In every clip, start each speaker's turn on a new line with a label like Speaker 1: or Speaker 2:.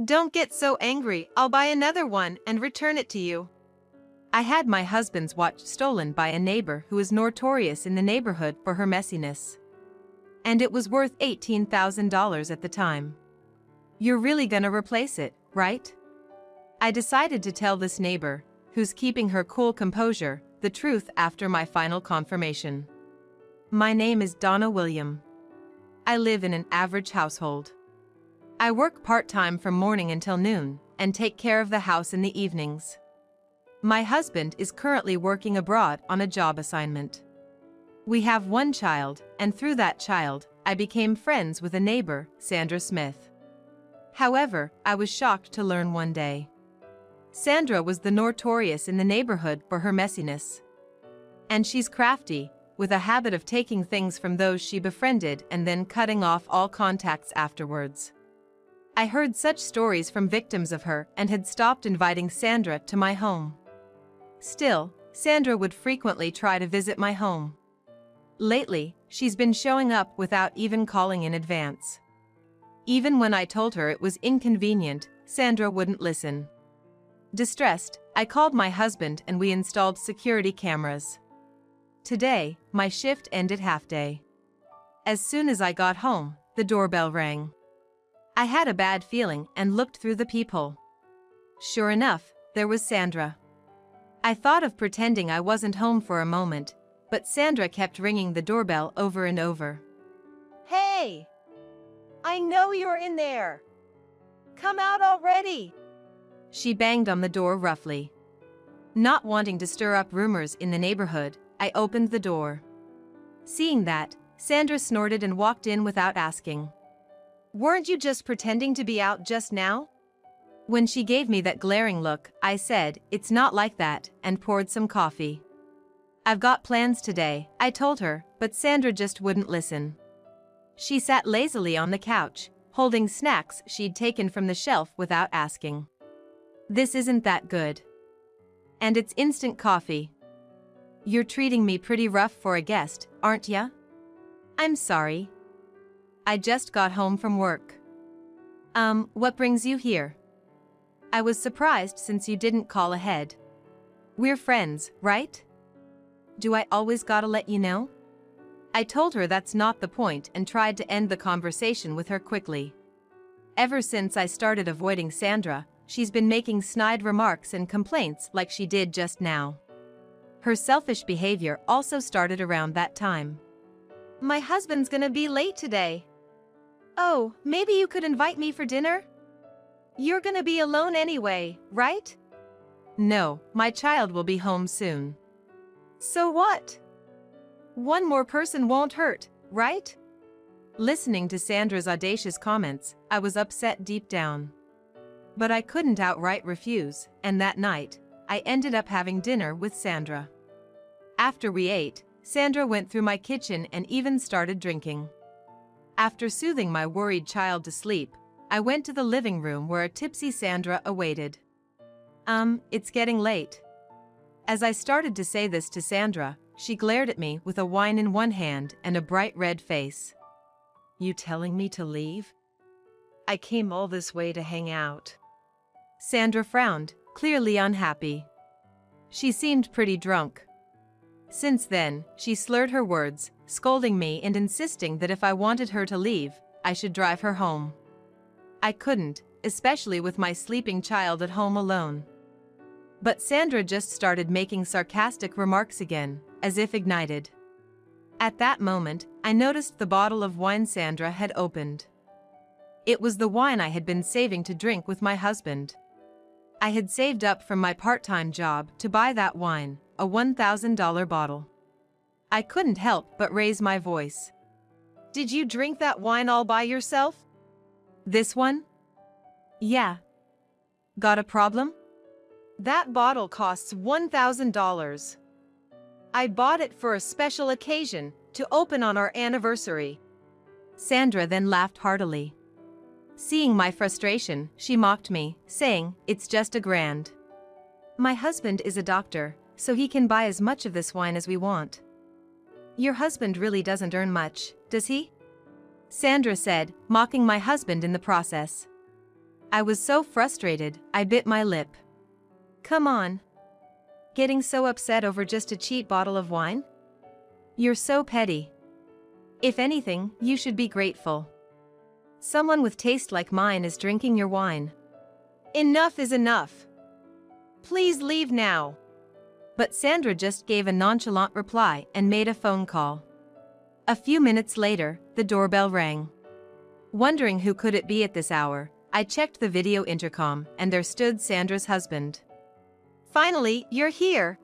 Speaker 1: Don't get so angry, I'll buy another one and return it to you. I had my husband's watch stolen by a neighbor who is notorious in the neighborhood for her messiness. And it was worth $18,000 at the time. You're really gonna replace it, right? I decided to tell this neighbor, who's keeping her cool composure, the truth after my final confirmation. My name is Donna William. I live in an average household. I work part-time from morning until noon, and take care of the house in the evenings. My husband is currently working abroad on a job assignment. We have one child, and through that child, I became friends with a neighbor, Sandra Smith. However, I was shocked to learn one day. Sandra was the notorious in the neighborhood for her messiness. And she's crafty, with a habit of taking things from those she befriended and then cutting off all contacts afterwards. I heard such stories from victims of her and had stopped inviting Sandra to my home. Still, Sandra would frequently try to visit my home. Lately, she's been showing up without even calling in advance. Even when I told her it was inconvenient, Sandra wouldn't listen. Distressed, I called my husband and we installed security cameras. Today, my shift ended half-day. As soon as I got home, the doorbell rang. I had a bad feeling and looked through the peephole. Sure enough, there was Sandra. I thought of pretending I wasn't home for a moment, but Sandra kept ringing the doorbell over and over.
Speaker 2: Hey! I know you're in there! Come out already!
Speaker 1: She banged on the door roughly. Not wanting to stir up rumors in the neighborhood, I opened the door. Seeing that, Sandra snorted and walked in without asking.
Speaker 2: Weren't you just pretending to be out just now?
Speaker 1: When she gave me that glaring look, I said, "It's not like that," and poured some coffee. "I've got plans today," I told her, but Sandra just wouldn't listen. She sat lazily on the couch, holding snacks she'd taken from the shelf without asking. "This isn't that good. And it's instant coffee. You're treating me pretty rough for a guest, aren't ya?" "I'm sorry. I just got home from work." What brings you here?" "I was surprised since you didn't call ahead. We're friends, right? Do I always gotta let you know?" I told her that's not the point and tried to end the conversation with her quickly. Ever since I started avoiding Sandra, she's been making snide remarks and complaints like she did just now. Her selfish behavior also started around that time.
Speaker 2: "My husband's gonna be late today. Oh, maybe you could invite me for dinner? You're gonna be alone anyway, right?"
Speaker 1: "No, my child will be home soon."
Speaker 2: "So what? One more person won't hurt, right?"
Speaker 1: Listening to Sandra's audacious comments, I was upset deep down. But I couldn't outright refuse, and that night, I ended up having dinner with Sandra. After we ate, Sandra went through my kitchen and even started drinking. After soothing my worried child to sleep, I went to the living room where a tipsy Sandra awaited. It's getting late." As I started to say this to Sandra, she glared at me with a wine in one hand and a bright red face. "You telling me to leave? I came all this way to hang out." Sandra frowned, clearly unhappy. She seemed pretty drunk. Since then, she slurred her words, scolding me and insisting that if I wanted her to leave, I should drive her home. I couldn't, especially with my sleeping child at home alone. But Sandra just started making sarcastic remarks again, as if ignited. At that moment, I noticed the bottle of wine Sandra had opened. It was the wine I had been saving to drink with my husband. I had saved up from my part-time job to buy that wine, a $1,000 bottle. I couldn't help but raise my voice.
Speaker 2: "Did you drink that wine all by yourself?"
Speaker 1: "This one?" "Yeah. Got a problem?"
Speaker 2: "That bottle costs $1,000. I bought it for a special occasion, to open on our anniversary."
Speaker 1: Sandra then laughed heartily. Seeing my frustration, she mocked me, saying, "It's just $1,000. My husband is a doctor, so he can buy as much of this wine as we want." "Your husband really doesn't earn much, does he?" Sandra said, mocking my husband in the process. I was so frustrated, I bit my lip.
Speaker 2: Come on. Getting so upset over just a cheap bottle of wine? You're so petty. If anything, you should be grateful. Someone with taste like mine is drinking your wine.
Speaker 1: Enough is enough. Please leave now.
Speaker 2: But Sandra just gave a nonchalant reply and made a phone call. A few minutes later, the doorbell rang. Wondering who could it be at this hour, I checked the video intercom and there stood Sandra's husband.
Speaker 1: Finally, you're here,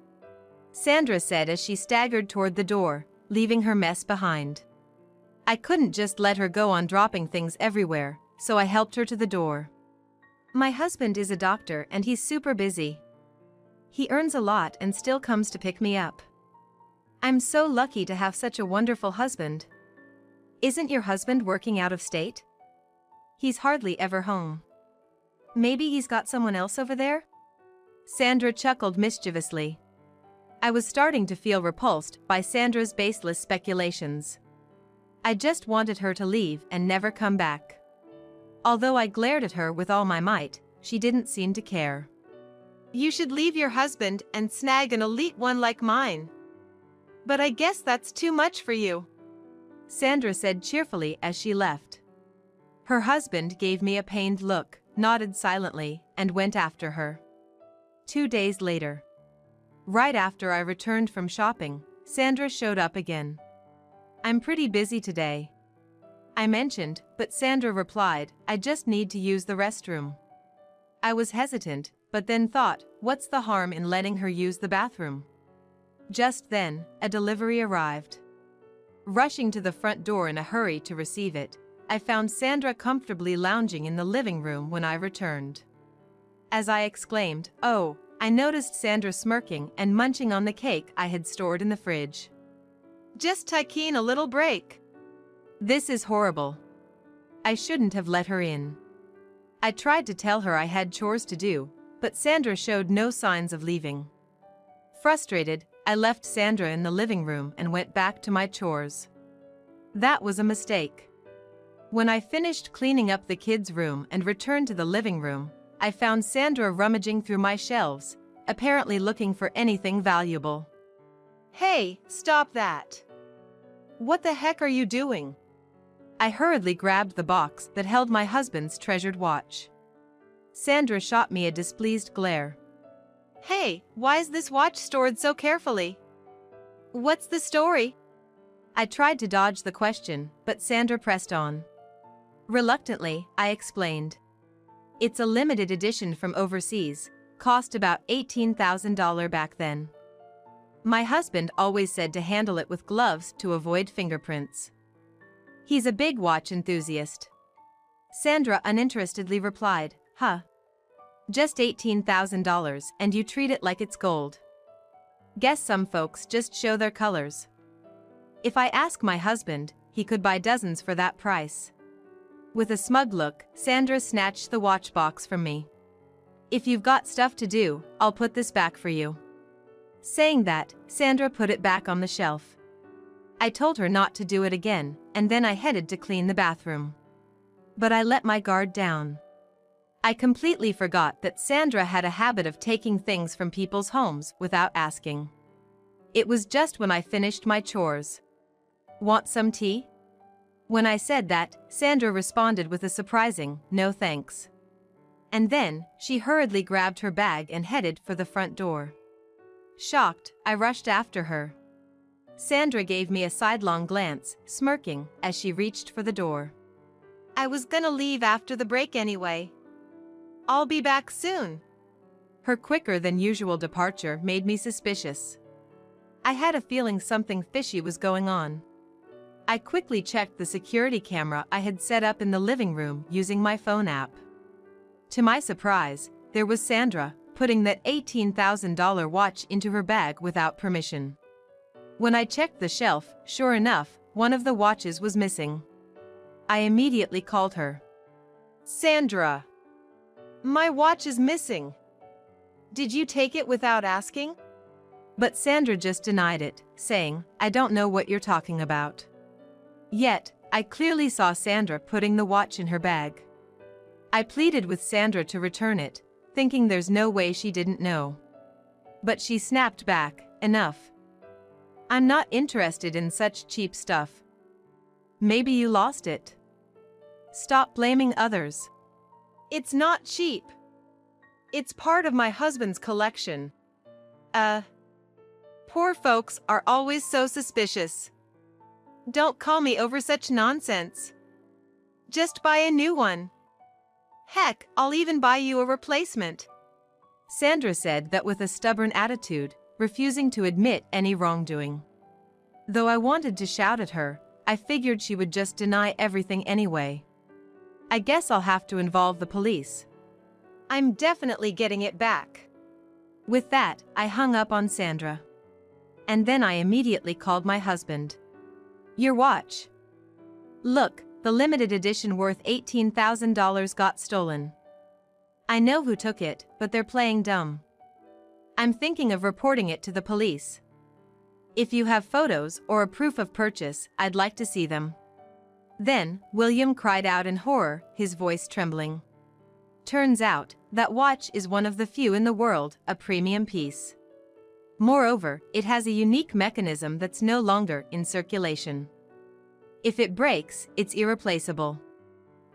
Speaker 2: Sandra said as she staggered toward the door, leaving her mess behind. I couldn't just let her go on dropping things everywhere, so I helped her to the door. My husband is a doctor and he's super busy. He earns a lot and still comes to pick me up. I'm so lucky to have such a wonderful husband. Isn't your husband working out of state? He's hardly ever home. Maybe he's got someone else over there? Sandra chuckled mischievously. I was starting to feel repulsed by Sandra's baseless speculations. I just wanted her to leave and never come back. Although I glared at her with all my might, she didn't seem to care.
Speaker 1: You should leave your husband and snag an elite one like mine. But I guess that's too much for you,
Speaker 2: Sandra said cheerfully as she left. Her husband gave me a pained look, nodded silently, and went after her. 2 days later. Right after I returned from shopping, Sandra showed up again. I'm pretty busy today, I mentioned, but Sandra replied, I just need to use the restroom. I was hesitant, but then thought, what's the harm in letting her use the bathroom? Just then, a delivery arrived. Rushing to the front door in a hurry to receive it, I found Sandra comfortably lounging in the living room when I returned. As I exclaimed, oh, I noticed Sandra smirking and munching on the cake I had stored in the fridge.
Speaker 1: Just taking a little break.
Speaker 2: This is horrible. I shouldn't have let her in. I tried to tell her I had chores to do, but Sandra showed no signs of leaving. Frustrated, I left Sandra in the living room and went back to my chores. That was a mistake. When I finished cleaning up the kids' room and returned to the living room, I found Sandra rummaging through my shelves, apparently looking for anything valuable.
Speaker 1: Hey, stop that. What the heck are you doing?
Speaker 2: I hurriedly grabbed the box that held my husband's treasured watch. Sandra shot me a displeased glare.
Speaker 1: Hey, why is this watch stored so carefully? What's the story?
Speaker 2: I tried to dodge the question, but Sandra pressed on. Reluctantly, I explained. It's a limited edition from overseas, cost about $18,000 back then. My husband always said to handle it with gloves to avoid fingerprints. He's a big watch enthusiast. Sandra uninterestedly replied, huh? Just $18,000 and you treat it like it's gold. Guess some folks just show their colors. If I ask my husband, he could buy dozens for that price. With a smug look, Sandra snatched the watch box from me. If you've got stuff to do, I'll put this back for you. Saying that, Sandra put it back on the shelf. I told her not to do it again, and then I headed to clean the bathroom. But I let my guard down. I completely forgot that Sandra had a habit of taking things from people's homes without asking. It was just when I finished my chores. Want some tea? When I said that, Sandra responded with a surprising, no thanks. And then, she hurriedly grabbed her bag and headed for the front door. Shocked, I rushed after her. Sandra gave me a sidelong glance, smirking, as she reached for the door.
Speaker 1: I was gonna leave after the break anyway. I'll be back soon.
Speaker 2: Her quicker than usual departure made me suspicious. I had a feeling something fishy was going on. I quickly checked the security camera I had set up in the living room using my phone app. To my surprise, there was Sandra, putting that $18,000 watch into her bag without permission. When I checked the shelf, sure enough, one of the watches was missing. I immediately called her.
Speaker 1: Sandra, my watch is missing. Did you take it without asking?
Speaker 2: But Sandra just denied it, saying, I don't know what you're talking about. Yet, I clearly saw Sandra putting the watch in her bag. I pleaded with Sandra to return it, thinking there's no way she didn't know. But she snapped back, "Enough. I'm not interested in such cheap stuff. Maybe you lost it. Stop blaming others."
Speaker 1: It's not cheap. It's part of my husband's collection. Poor folks are always so suspicious. Don't call me over such nonsense. Just buy a new one. Heck, I'll even buy you a replacement.
Speaker 2: Sandra said that with a stubborn attitude, refusing to admit any wrongdoing. Though I wanted to shout at her, I figured she would just deny everything anyway. I guess I'll have to involve the police.
Speaker 1: I'm definitely getting it back.
Speaker 2: With that, I hung up on Sandra. And then I immediately called my husband. "Your watch. Look, the limited edition worth $18,000 got stolen. I know who took it, but they're playing dumb. I'm thinking of reporting it to the police. If you have photos or a proof of purchase, I'd like to see them." Then, William cried out in horror, his voice trembling. Turns out, that watch is one of the few in the world, a premium piece. Moreover, it has a unique mechanism that's no longer in circulation. If it breaks, it's irreplaceable.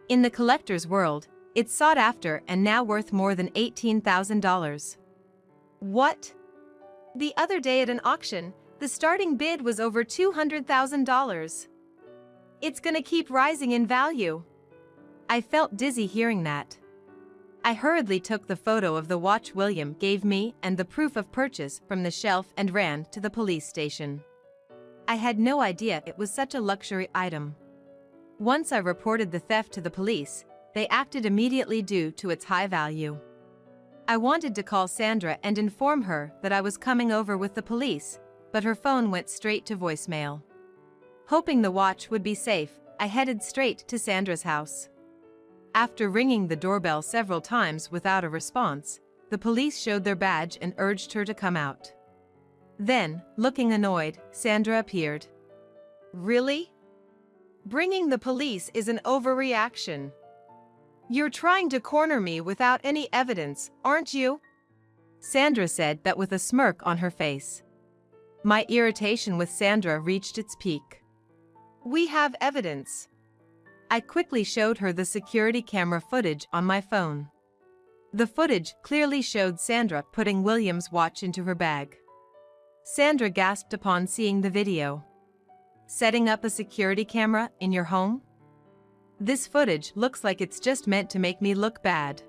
Speaker 2: In the collector's world, it's sought after and now worth more than $18,000.
Speaker 1: What? The other day at an auction, the starting bid was over $200,000. It's gonna keep rising in value.
Speaker 2: I felt dizzy hearing that. I hurriedly took the photo of the watch William gave me and the proof of purchase from the shelf and ran to the police station. I had no idea it was such a luxury item. Once I reported the theft to the police, they acted immediately due to its high value. I wanted to call Sandra and inform her that I was coming over with the police, but her phone went straight to voicemail. Hoping the watch would be safe, I headed straight to Sandra's house. After ringing the doorbell several times without a response, the police showed their badge and urged her to come out. Then, looking annoyed, Sandra appeared.
Speaker 1: Really? Bringing the police is an overreaction. You're trying to corner me without any evidence, aren't you?
Speaker 2: Sandra said that with a smirk on her face. My irritation with Sandra reached its peak.
Speaker 1: We have evidence.
Speaker 2: I quickly showed her the security camera footage on my phone. The footage clearly showed Sandra putting William's watch into her bag. Sandra gasped upon seeing the video. "Setting up a security camera in your home? This footage looks like it's just meant to make me look bad.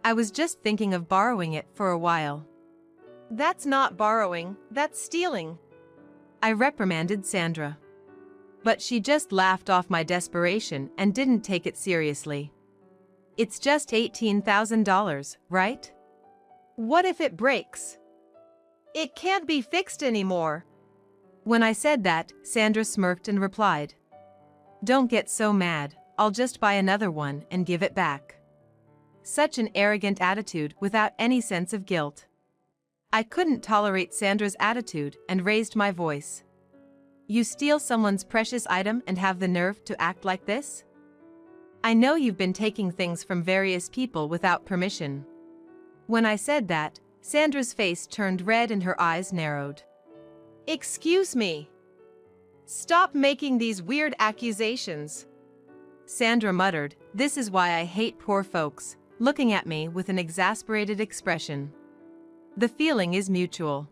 Speaker 2: I was just thinking of borrowing it for a while."
Speaker 1: That's not borrowing, that's stealing.
Speaker 2: I reprimanded Sandra. But she just laughed off my desperation and didn't take it seriously. "It's just $18,000, right?
Speaker 1: What if it breaks? It can't be fixed anymore."
Speaker 2: When I said that, Sandra smirked and replied, "Don't get so mad, I'll just buy another one and give it back." Such an arrogant attitude without any sense of guilt. I couldn't tolerate Sandra's attitude and raised my voice. "You steal someone's precious item and have the nerve to act like this? I know you've been taking things from various people without permission." When I said that, Sandra's face turned red and her eyes narrowed.
Speaker 1: Excuse me. Stop making these weird accusations.
Speaker 2: Sandra muttered, "This is why I hate poor folks," looking at me with an exasperated expression. "The feeling is mutual."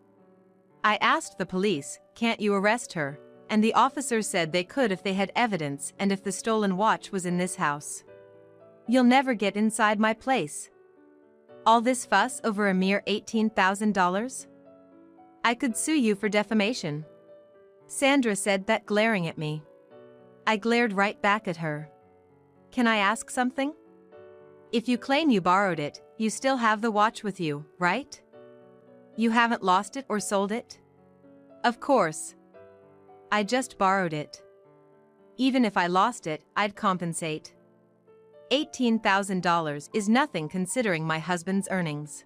Speaker 2: I asked the police, "Can't you arrest her?" And the officers said they could if they had evidence and if the stolen watch was in this house. "You'll never get inside my place. All this fuss over a mere $18,000? I could sue you for defamation." Sandra said that glaring at me. I glared right back at her. "Can I ask something? If you claim you borrowed it, you still have the watch with you, right? You haven't lost it or sold it?" "Of course. I just borrowed it. Even if I lost it, I'd compensate. $18,000 is nothing considering my husband's earnings,"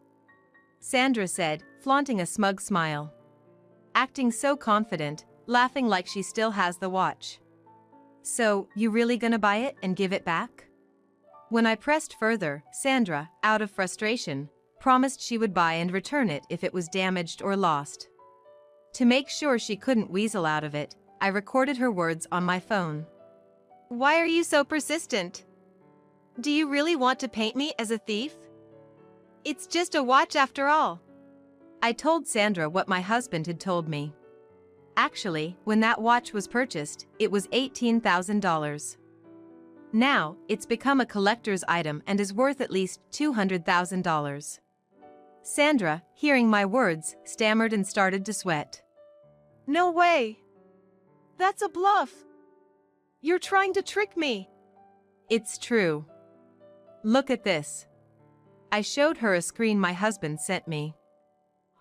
Speaker 2: Sandra said, flaunting a smug smile. Acting so confident, laughing like she still has the watch. "So, you really gonna buy it and give it back?" When I pressed further, Sandra, out of frustration, promised she would buy and return it if it was damaged or lost. To make sure she couldn't weasel out of it, I recorded her words on my phone.
Speaker 1: Why are you so persistent? Do you really want to paint me as a thief? It's just a watch after all.
Speaker 2: I told Sandra what my husband had told me. Actually, when that watch was purchased, it was $18,000. Now, it's become a collector's item and is worth at least $200,000. Sandra, hearing my words, stammered and started to sweat.
Speaker 1: No way! That's a bluff! You're trying to trick me!
Speaker 2: It's true. Look at this. I showed her a screen my husband sent me.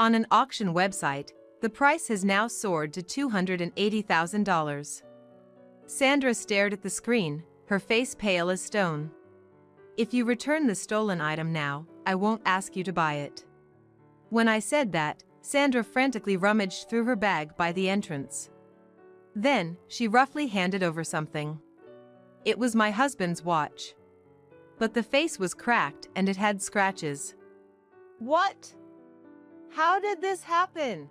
Speaker 2: On an auction website, the price has now soared to $280,000. Sandra stared at the screen, her face pale as stone. If you return the stolen item now, I won't ask you to buy it. When I said that, Sandra frantically rummaged through her bag by the entrance. Then, she roughly handed over something. It was my husband's watch. But the face was cracked and it had scratches.
Speaker 1: What? How did this happen?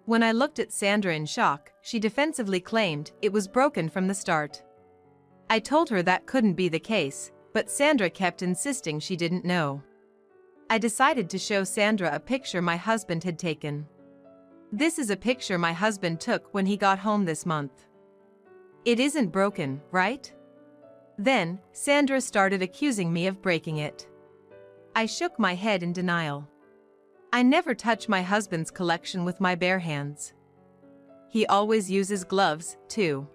Speaker 2: When I looked at Sandra in shock, she defensively claimed it was broken from the start. I told her that couldn't be the case, but Sandra kept insisting she didn't know. I decided to show Sandra a picture my husband had taken. This is a picture my husband took when he got home this month. It isn't broken, right? Then, Sandra started accusing me of breaking it. I shook my head in denial. I never touch my husband's collection with my bare hands. He always uses gloves, too.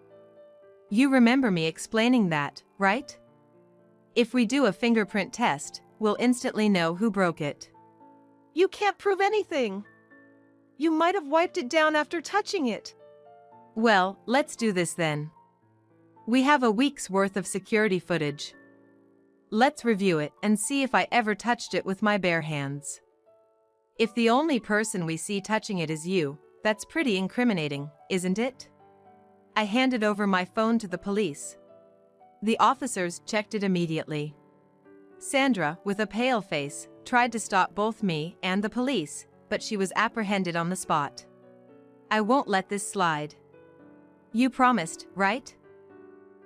Speaker 2: You remember me explaining that, right? If we do a fingerprint test, we'll instantly know who broke it.
Speaker 1: You can't prove anything. You might have wiped it down after touching it.
Speaker 2: Well, let's do this then. We have a week's worth of security footage. Let's review it and see if I ever touched it with my bare hands. If the only person we see touching it is you, that's pretty incriminating, isn't it? I handed over my phone to the police. The officers checked it immediately. Sandra, with a pale face, tried to stop both me and the police, but she was apprehended on the spot. I won't let this slide. You promised, right?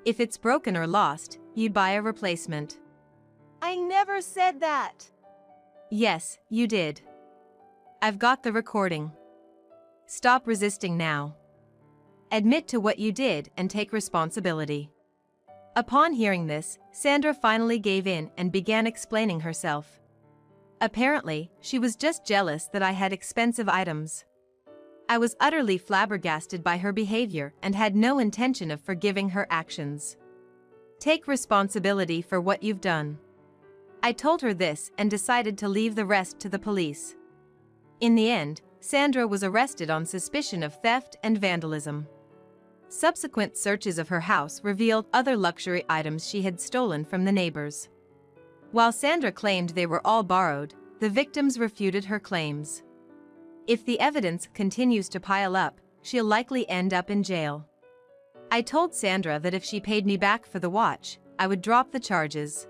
Speaker 2: If it's broken or lost, you'd buy a replacement.
Speaker 1: I never said that.
Speaker 2: Yes, you did. I've got the recording. Stop resisting now. Admit to what you did and take responsibility. Upon hearing this, Sandra finally gave in and began explaining herself. Apparently, she was just jealous that I had expensive items. I was utterly flabbergasted by her behavior and had no intention of forgiving her actions. Take responsibility for what you've done. I told her this and decided to leave the rest to the police. In the end, Sandra was arrested on suspicion of theft and vandalism. Subsequent searches of her house revealed other luxury items she had stolen from the neighbors. While Sandra claimed they were all borrowed, the victims refuted her claims. If the evidence continues to pile up, she'll likely end up in jail. I told Sandra that if she paid me back for the watch, I would drop the charges.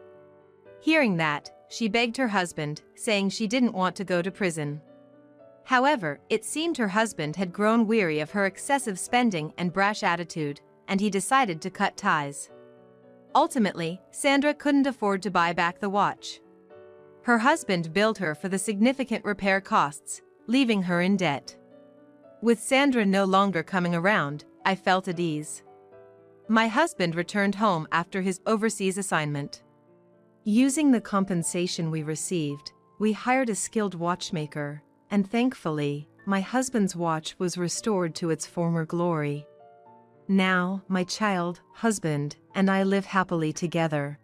Speaker 2: Hearing that, she begged her husband, saying she didn't want to go to prison. However, it seemed her husband had grown weary of her excessive spending and brash attitude, and he decided to cut ties. Ultimately, Sandra couldn't afford to buy back the watch. Her husband billed her for the significant repair costs, leaving her in debt. With Sandra no longer coming around, I felt at ease. My husband returned home after his overseas assignment. Using the compensation we received, we hired a skilled watchmaker, and thankfully, my husband's watch was restored to its former glory. Now, my child, husband, and I live happily together.